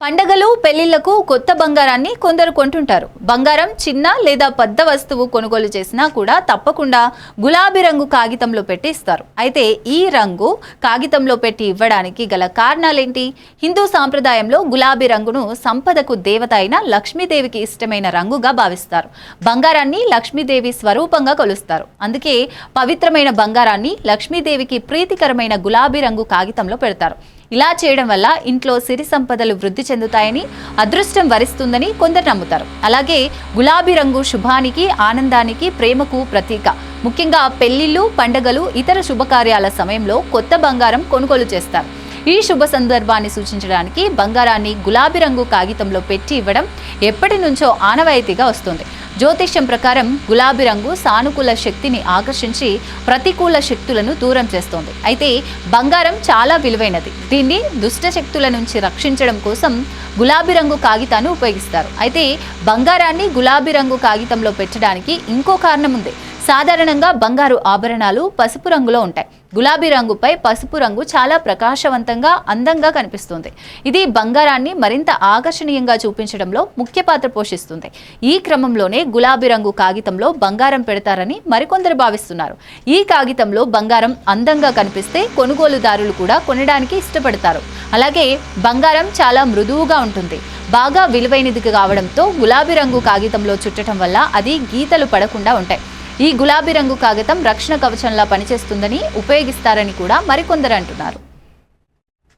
పండగలు పెళ్లిళ్లకు కొత్త బంగారాన్ని కొందరు కొంటుంటారు. బంగారం చిన్న లేదా పెద్ద వస్తువు కొనుగోలు చేసినా కూడా తప్పకుండా గులాబీ రంగు కాగితంలో పెట్టి ఇస్తారు. అయితే ఈ రంగు కాగితంలో పెట్టి ఇవ్వడానికి గల కారణాలేంటి? హిందూ సాంప్రదాయంలో గులాబీ రంగును సంపదకు దేవత అయిన లక్ష్మీదేవికి ఇష్టమైన రంగుగా భావిస్తారు. బంగారాన్ని లక్ష్మీదేవి స్వరూపంగా కొలుస్తారు. అందుకే పవిత్రమైన బంగారాన్ని లక్ష్మీదేవికి ప్రీతికరమైన గులాబీ రంగు కాగితంలో పెడతారు. ఇలా చేయడం వల్ల ఇంట్లో సిరి సంపదలు వృద్ధి చెందుతాయని, అదృష్టం వరిస్తుందని కొందరు నమ్ముతారు. అలాగే గులాబీ రంగు శుభానికి, ఆనందానికి, ప్రేమకు ప్రతీక. ముఖ్యంగా పెళ్లిళ్ళు, పండగలు, ఇతర శుభకార్యాల సమయంలో కొత్త బంగారం కొనుగోలు చేస్తారు. ఈ శుభ సందర్భాన్ని సూచించడానికి బంగారాన్ని గులాబీ రంగు కాగితంలో పెట్టి ఇవ్వడం ఎప్పటి నుంచో ఆనవాయితీగా వస్తుంది. జ్యోతిష్యం ప్రకారం గులాబీ రంగు సానుకూల శక్తిని ఆకర్షించి ప్రతికూల శక్తులను దూరం చేస్తోంది. అయితే బంగారం చాలా విలువైనది. దీన్ని దుష్ట శక్తుల నుంచి రక్షించడం కోసం గులాబీ రంగు కాగితాన్ని ఉపయోగిస్తారు. అయితే బంగారాన్ని గులాబీ రంగు కాగితంలో పెట్టడానికి ఇంకో కారణం ఉంది. సాధారణంగా బంగారు ఆభరణాలు పసుపు రంగులో ఉంటాయి. గులాబీ రంగుపై పసుపు రంగు చాలా ప్రకాశవంతంగా, అందంగా కనిపిస్తుంది. ఇది బంగారాన్ని మరింత ఆకర్షణీయంగా చూపించడంలో ముఖ్య పాత్ర పోషిస్తుంది. ఈ క్రమంలోనే గులాబీ రంగు కాగితంలో బంగారం పెడతారని మరికొందరు భావిస్తున్నారు. ఈ కాగితంలో బంగారం అందంగా కనిపిస్తే కొనుగోలుదారులు కూడా కొనడానికి ఇష్టపడతారు. అలాగే బంగారం చాలా మృదువుగా ఉంటుంది. బాగా విలువైనది కావడంతో గులాబీ రంగు కాగితంలో చుట్టడం వల్ల అది గీతలు పడకుండా ఉంటాయి. ఈ గులాబీ రంగు కాగితం రక్షణ కవచంలా పనిచేస్తుందని, ఉపయోగిస్తారని కూడా మరికొందరు అంటున్నారు.